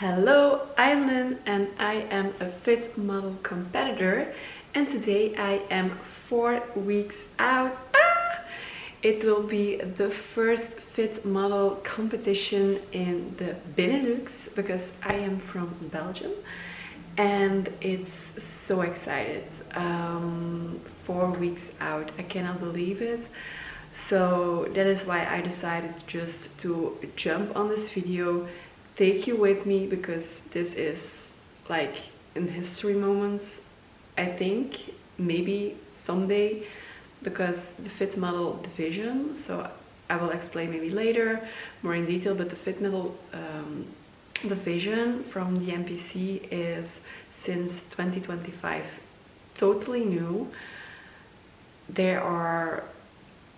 Hello, I'm Lynn and I am a fit model competitor, and today I am 4 weeks out. It will be the first fit model competition in the Benelux because I am from Belgium and it's so excited. 4 weeks out, I cannot believe it. So that is why I decided just to jump on this video, take you with me, because this is like in history moments, I think, maybe someday, because the fit model division, so I will explain maybe later more in detail, but the fit model division from the NPC is since 2025 totally new. There are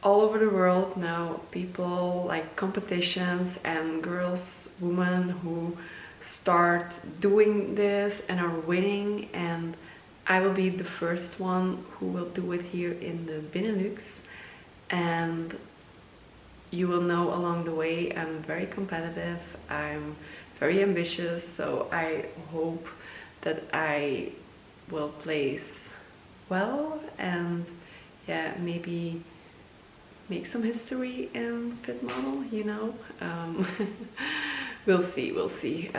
all over the world now people, like competitions and girls, women who start doing this and are winning, and I will be the first one who will do it here in the Benelux. And you will know along the way I'm very competitive, I'm very ambitious, so I hope that I will place well and maybe make some history in fit model, you know. We'll see.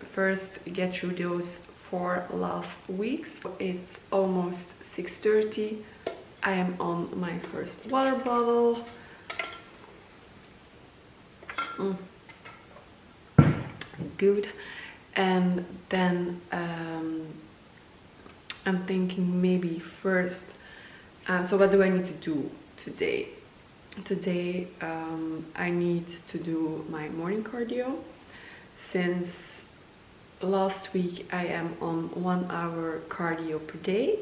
First, get through those 4 last weeks. It's almost 6:30. I am on my first water bottle. Good. And then I'm thinking maybe first, so what do I need to do today? Today I need to do my morning cardio. Since last week I am on 1 hour cardio per day.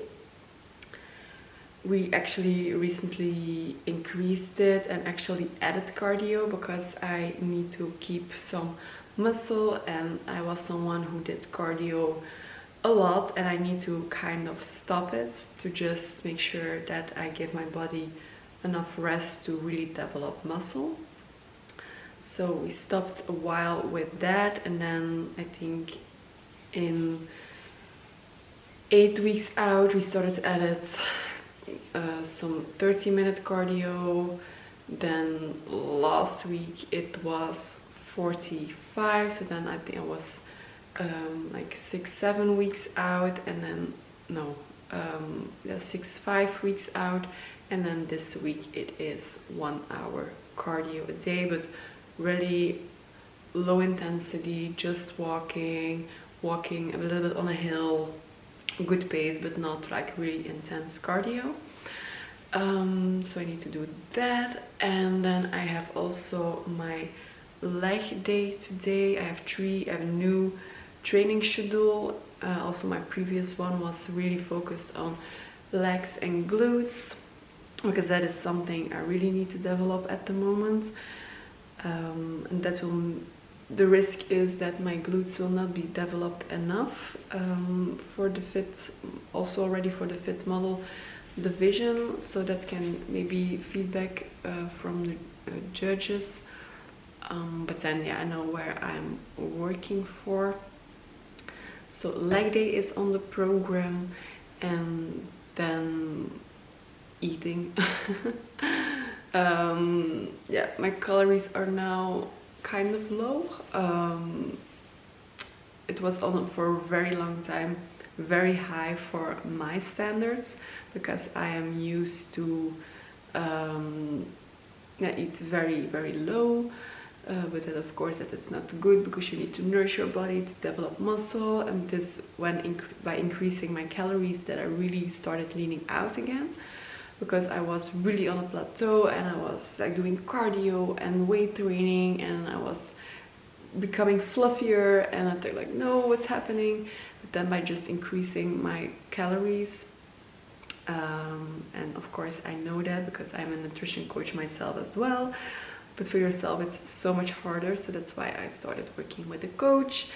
We actually recently increased it and actually added cardio because I need to keep some muscle, and I was someone who did cardio a lot and I need to kind of stop it to just make sure that I give my body enough rest to really develop muscle. So we stopped a while with that, and then I think in 8 weeks out we started to add some 30-minute cardio. Then last week it was 45, so then I think I was like 6-7 weeks out, and then 5 weeks out. And then this week it is 1 hour cardio a day, but really low intensity, just walking a little bit on a hill, good pace, but not like really intense cardio. So I need to do that. And then I have also my leg day today. I have a new training schedule. Also my previous one was really focused on legs and glutes, because that is something I really need to develop at the moment. And that the risk is that my glutes will not be developed enough for the fit, also already for the fit model division, so that can maybe feedback from the judges. But then I know where I'm working for. So leg day is on the program, and then eating. My calories are now kind of low. It was on for a very long time very high for my standards, because I am used to eat very, very low. But then of course that is not good, because you need to nourish your body to develop muscle, and this by increasing my calories that I really started leaning out again, because I was really on a plateau and I was like doing cardio and weight training and I was becoming fluffier, and I thought like, no, what's happening? But then by just increasing my calories, and of course I know that because I'm a nutrition coach myself as well, but for yourself it's so much harder, so that's why I started working with a coach.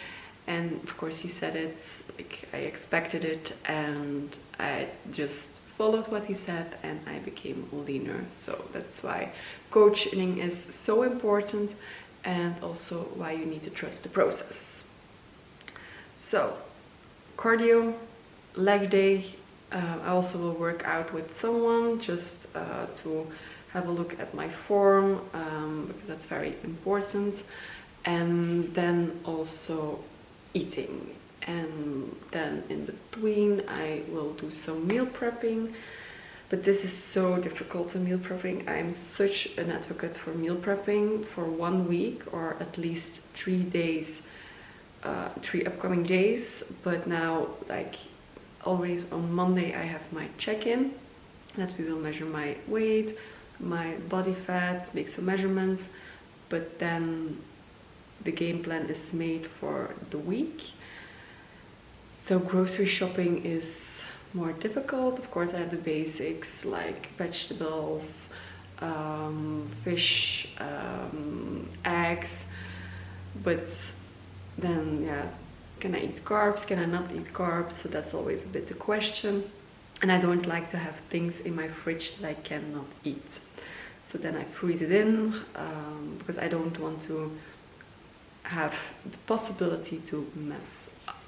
And of course he said it's like I expected it, and I just followed what he said and I became leaner. So that's why coaching is so important, and also why you need to trust the process. So cardio, leg day. I also will work out with someone just to have a look at my form, because that's very important. And then also eating. And then in between I will do some meal prepping. But this is so difficult, the meal prepping. I'm such an advocate for meal prepping for 1 week or at least 3 days, 3 upcoming days. But now, like always on Monday, I have my check-in that we will measure my weight, my body fat, make some measurements. But then the game plan is made for the week. So grocery shopping is more difficult. Of course, I have the basics like vegetables, fish, eggs, but then yeah, can I eat carbs? Can I not eat carbs? So that's always a bit the question. And I don't like to have things in my fridge that I cannot eat. So then I freeze it in, because I don't want to have the possibility to mess up.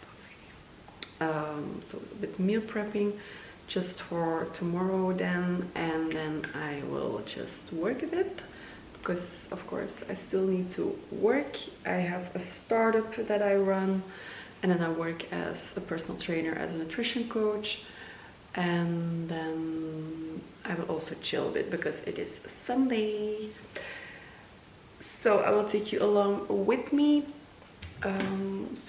So a bit meal prepping just for tomorrow then, and then I will just work a bit because of course I still need to work. I have a startup that I run, and then I work as a personal trainer, as a nutrition coach, and then I will also chill a bit because it is Sunday. So I will take you along with me.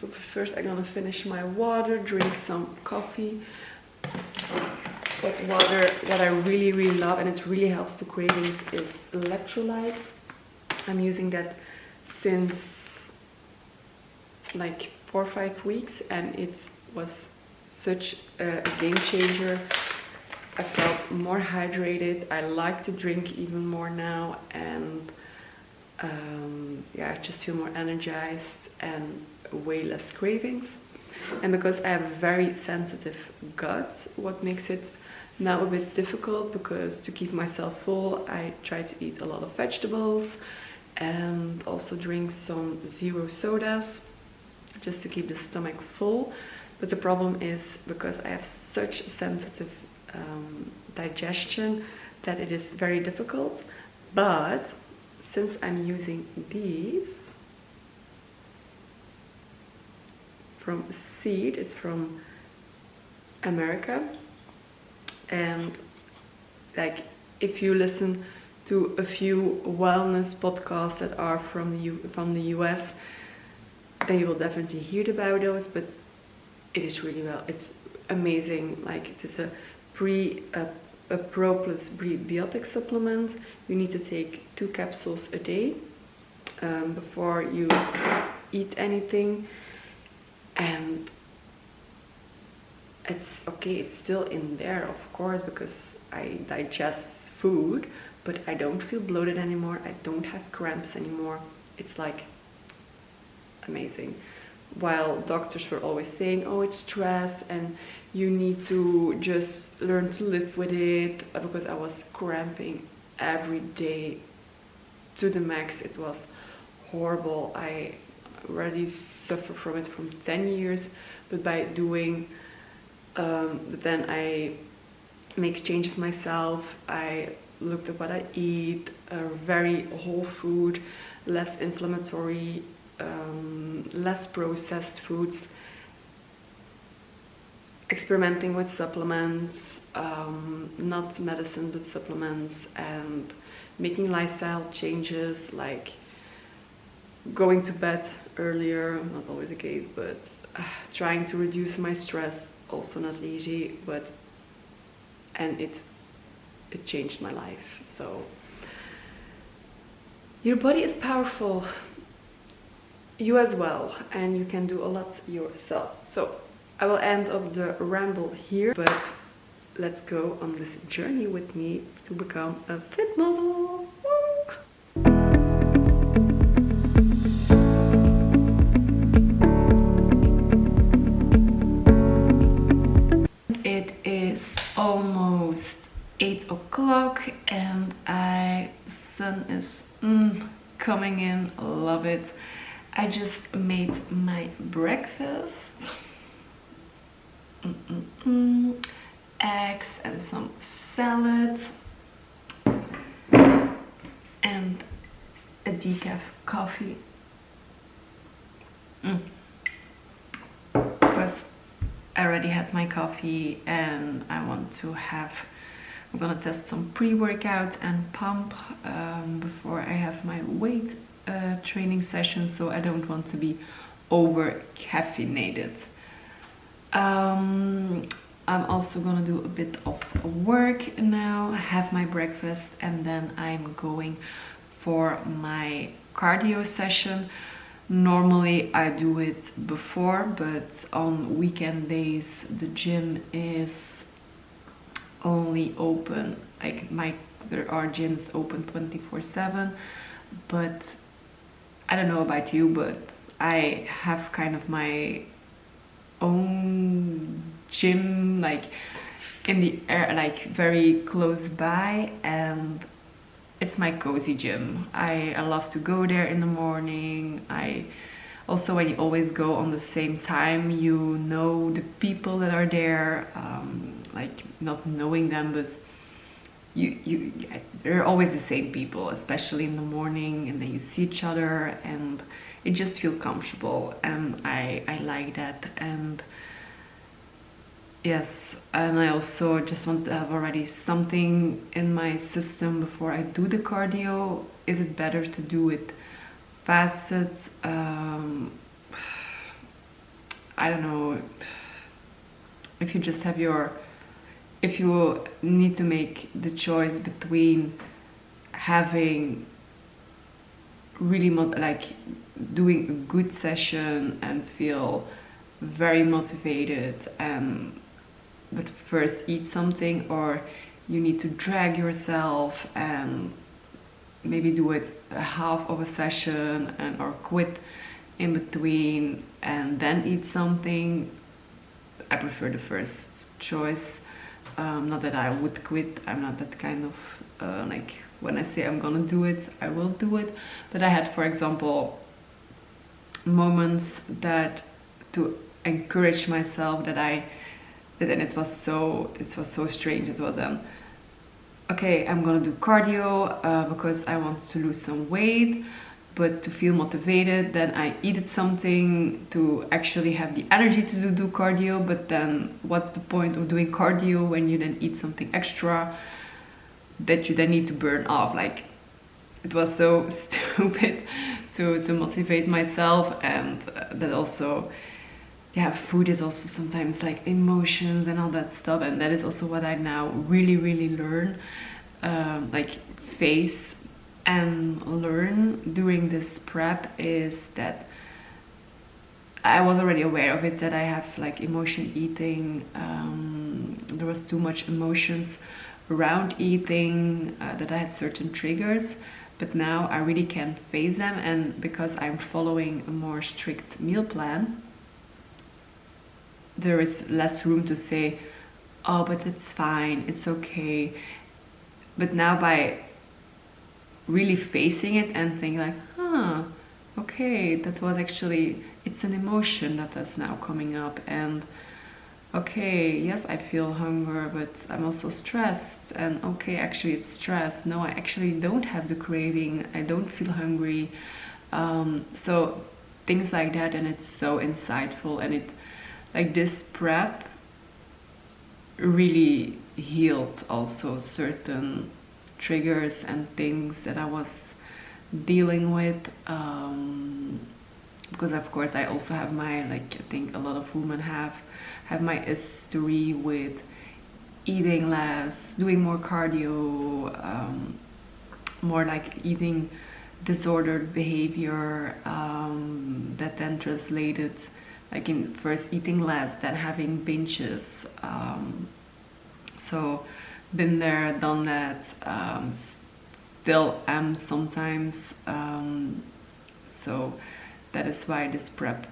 So first I'm gonna finish my water, drink some coffee. But water that I really love, and it really helps to cravings, is electrolytes. I'm using that since like 4 or 5 weeks, and it was such a game changer. I felt more hydrated. I like to drink even more now, and yeah, I just feel more energized and way less cravings. And because I have a very sensitive gut, what makes it now a bit difficult, because to keep myself full I try to eat a lot of vegetables and also drink some zero sodas just to keep the stomach full. But the problem is, because I have such sensitive digestion, that it is very difficult. But since I'm using these from Seed, it's from America, and like if you listen to a few wellness podcasts that are from the US, then you will definitely hear about those. But it is really well, it's amazing. Like it is a Pro Plus prebiotic supplement. You need to take 2 capsules a day before you eat anything. And it's okay, it's still in there, of course, because I digest food, but I don't feel bloated anymore. I don't have cramps anymore. It's like amazing. While doctors were always saying, oh, it's stress and you need to just learn to live with it, because I was cramping every day to the max. It was horrible. I already suffer from it from 10 years, but by doing but then I make changes myself. I looked at what I eat, very whole food, less inflammatory, less processed foods, experimenting with supplements, not medicine but supplements, and making lifestyle changes like going to bed earlier, not always the case, but trying to reduce my stress, also not easy, but and it changed my life. So your body is powerful, you as well, and you can do a lot yourself. So I will end up the ramble here, but let's go on this journey with me to become a fit model. It is almost 8 o'clock and the sun is coming in. Love it. I just made my breakfast. eggs and some salad and a decaf coffee. Because I already had my coffee and I'm gonna test some pre-workout and pump before I have my weight training session, so I don't want to be over caffeinated. I'm also gonna do a bit of work now, have my breakfast, and then I'm going for my cardio session. Normally I do it before, but on weekend days the gym is only open, there are gyms open 24/7, but I don't know about you, but I have kind of my own gym in the air, very close by, and it's my cozy gym. I love to go there in the morning. Also, when you always go on the same time, you know the people that are there, not knowing them, but they're always the same people, especially in the morning, and then you see each other and it just feels comfortable, and I like that. And yes, and I also just want to have already something in my system before I do the cardio. Is it better to do it fasted? I don't know. If you just have if you need to make the choice between having really doing a good session and feel very motivated, but first eat something, or you need to drag yourself and maybe do it a half of a session or quit in between and then eat something. I prefer the first choice. Not that I would quit. I'm not that kind of when I say I'm gonna do it, I will do it. But I had, for example, moments that to encourage myself and it was so strange. It was okay, I'm gonna do cardio because I want to lose some weight, but to feel motivated, then I eat something to actually have the energy to do cardio. But then what's the point of doing cardio when you then eat something extra that you then need to burn off? It was so stupid to motivate myself. And that also, food is also sometimes emotions and all that stuff, and that is also what I now really learn, face and learn during this prep, is that I was already aware of it, that I have emotion eating. There was too much emotions around eating, that I had certain triggers, but now I really can face them. And because I'm following a more strict meal plan, there is less room to say, oh, but it's fine, it's okay. But now by really facing it and thinking okay, that was actually, it's an emotion that is now coming up, and okay, yes, I feel hunger, but I'm also stressed, and okay, actually it's stress. No, I actually don't have the craving, I don't feel hungry. So things like that, and it's so insightful, and it this prep really healed also certain triggers and things that I was dealing with, because of course I also have my I think a lot of women have my history with eating less, doing more cardio, more eating disordered behavior, that then translated in first eating less, then having binges. So been there, done that, still am sometimes. So that is why this prep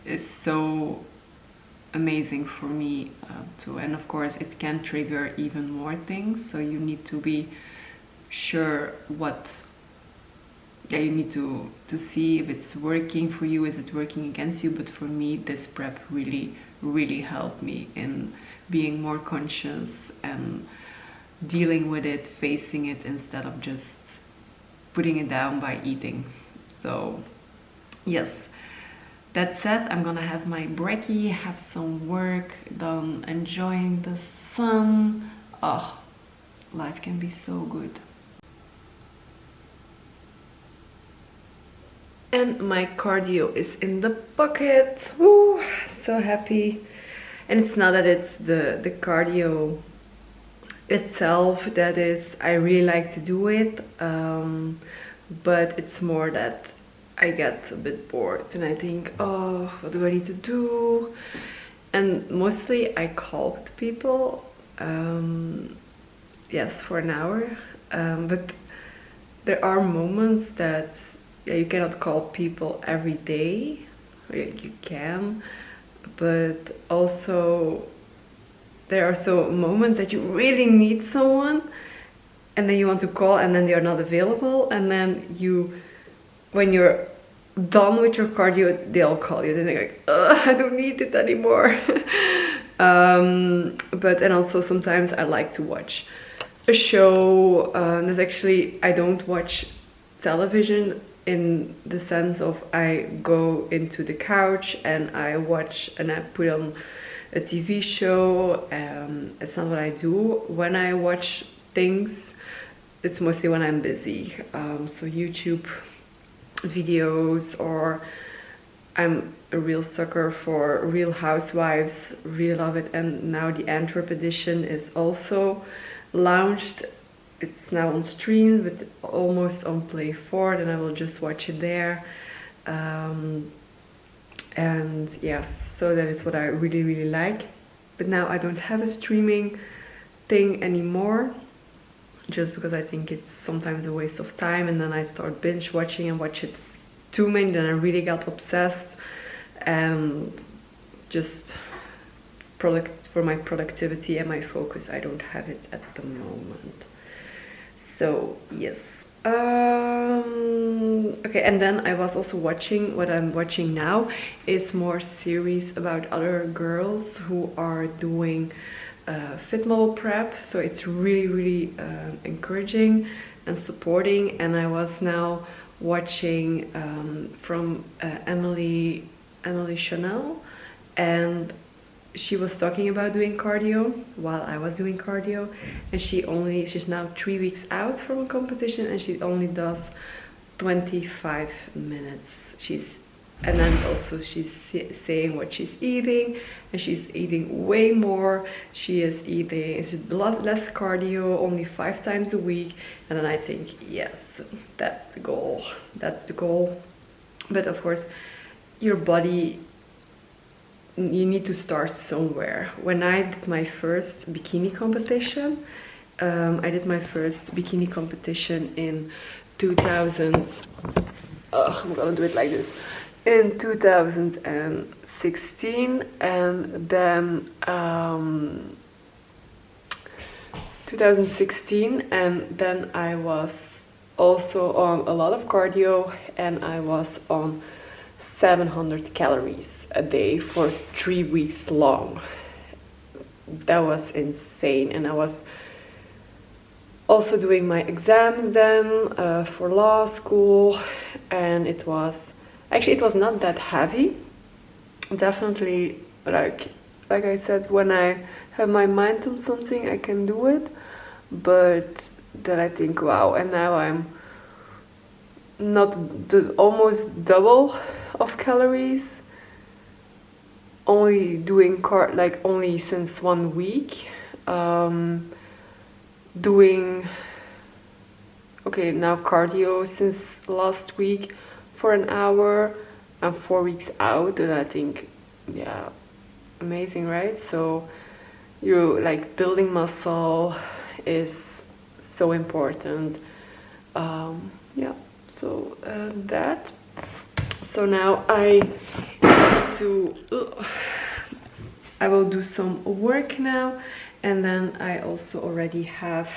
is so amazing for me too. And of course it can trigger even more things, so you need to be sure what yeah, you need to see if it's working for you, is it working against you. But for me, this prep really helped me in being more conscious and dealing with it, facing it, instead of just putting it down by eating. So yes, that said, I'm gonna have my brekkie, have some work done, enjoying the sun. Oh, life can be so good. And my cardio is in the pocket. Woo, so happy. And it's not that it's the cardio itself that is, I really like to do it, but it's more that I get a bit bored and I think, oh, what do I need to do? And mostly I call people, yes, for an hour, but there are moments that, yeah, you cannot call people every day, or you can, but also there are so moments that you really need someone, and then you want to call and then they are not available, and then when you're done with your cardio, they'll call you, then they're like, I don't need it anymore. And also sometimes I like to watch a show. That actually, I don't watch television in the sense of I go into the couch and I watch and I put on a TV show. It's not what I do. When I watch things, it's mostly when I'm busy. So YouTube videos, or I'm a real sucker for Real Housewives, really love it. And now the Antwerp edition is also launched. It's now on stream, but almost on Play 4, then I will just watch it there. And yes, so that is what I really like. But now I don't have a streaming thing anymore, just because I think it's sometimes a waste of time, and then I start binge watching and watch it too many, then I really got obsessed, and just for my productivity and my focus, I don't have it at the moment. So yes. Okay, and then I was also watching, what I'm watching now is more series about other girls who are doing fit model prep. So it's really encouraging and supporting. And I was now watching from Emily Chanel, and she was talking about doing cardio while I was doing cardio, and she's now 3 weeks out from a competition, and she only does 25 minutes. And then also she's saying what she's eating, and she's eating way more. She is eating, it's a lot less cardio, only 5 times a week. And then I think, yes, that's the goal. But of course, your body, you need to start somewhere. When I did my first bikini competition, in 2000. I'm gonna do it like this. In 2016, and then 2016, and then I was also on a lot of cardio, and I was on 700 calories a day for 3 weeks long. That was insane. And I was also doing my exams then for law school, and it was not that heavy. Definitely, like I said, when I have my mind on something, I can do it. But then I think, wow, and now I'm not almost double of calories, only doing only since 1 week, doing now cardio since last week for an hour. I'm 4 weeks out, and I think, yeah, amazing, right? So you building muscle is so important. Yeah, so that. So now I will do some work now, and then I also already have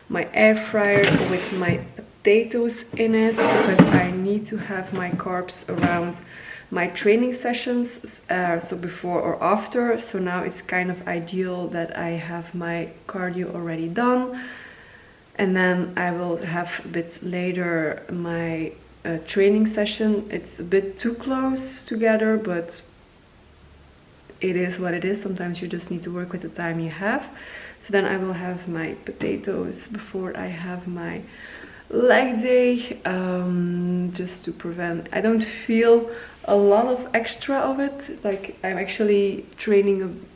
my air fryer with my potatoes in it because I need to have my carbs around my training sessions, so before or after. So now it's kind of ideal that I have my cardio already done, and then I will have a bit later my training session. It's a bit too close together, but it is what it is. Sometimes you just need to work with the time you have. So then I will have my potatoes before I have my leg day, just to prevent, I don't feel a lot of extra of it, like I'm actually training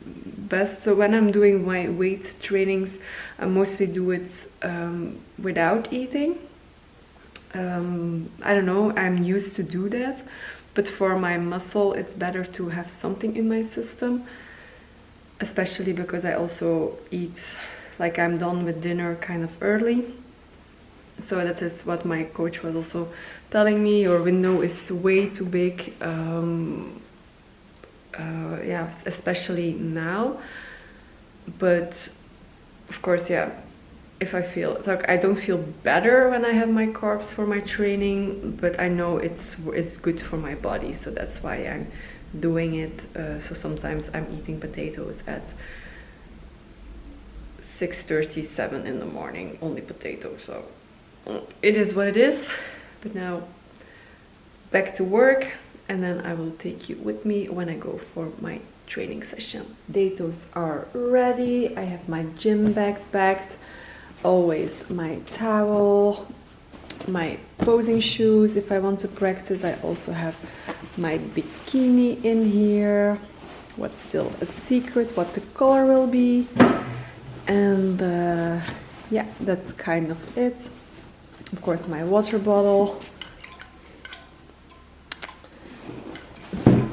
best. So when I'm doing my weight trainings, I mostly do it without eating. I don't know, I'm used to do that, but for my muscle it's better to have something in my system, especially because I also eat, like I'm done with dinner kind of early. So that is what my coach was also telling me, your window is way too big, yeah, especially now. But of course, yeah, if I feel like I don't feel better when I have my carbs for my training, but I know it's good for my body, so that's why I'm doing it. So sometimes I'm eating potatoes at 6:37 in the morning, only potatoes. So it is what it is. But now back to work, and then I will take you with me when I go for my training session. Potatoes are ready. I have my gym bag packed, always my towel, my posing shoes if I want to practice. I also have my bikini in here. What's still a secret what the color will be, and yeah, that's kind of it. Of course, my water bottle.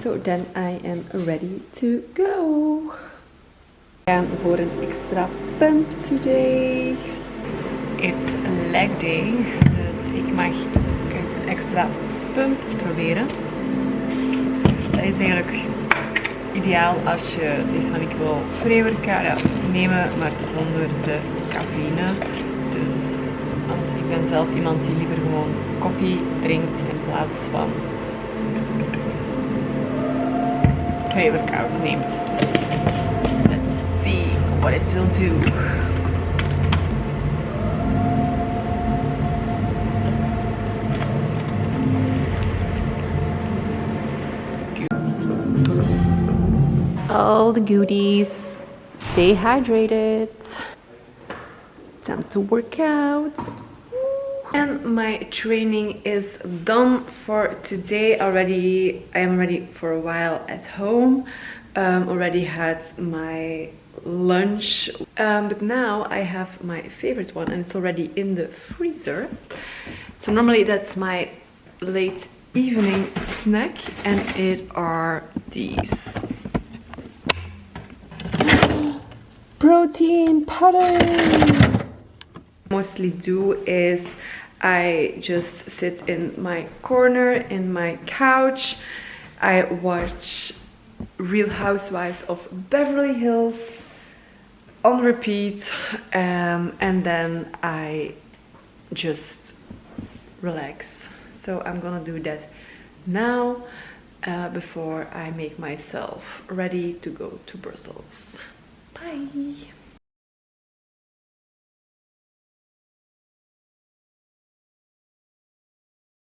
So then I am ready to go. And voor een extra pump today. It's leg day, dus ik mag eens een extra pump proberen. Dat is eigenlijk ideaal als je zegt van ik wil pre-workout nemen, maar zonder de cafeïne. Dus, want ik ben zelf iemand die liever gewoon koffie drinkt in plaats van pre-workout neemt. Dus let's see what it will do. All the goodies. Stay hydrated. Time to work out. And my training is done for today already. I am ready for a while at home. Already had my lunch, but now I have my favorite one, and it's already in the freezer. So normally that's my late evening snack, and it are these protein pudding. Mostly do is I just sit in my corner in my couch. I watch Real Housewives of Beverly Hills on repeat, and then I just relax. So I'm gonna do that now before I make myself ready to go to Brussels. Bye!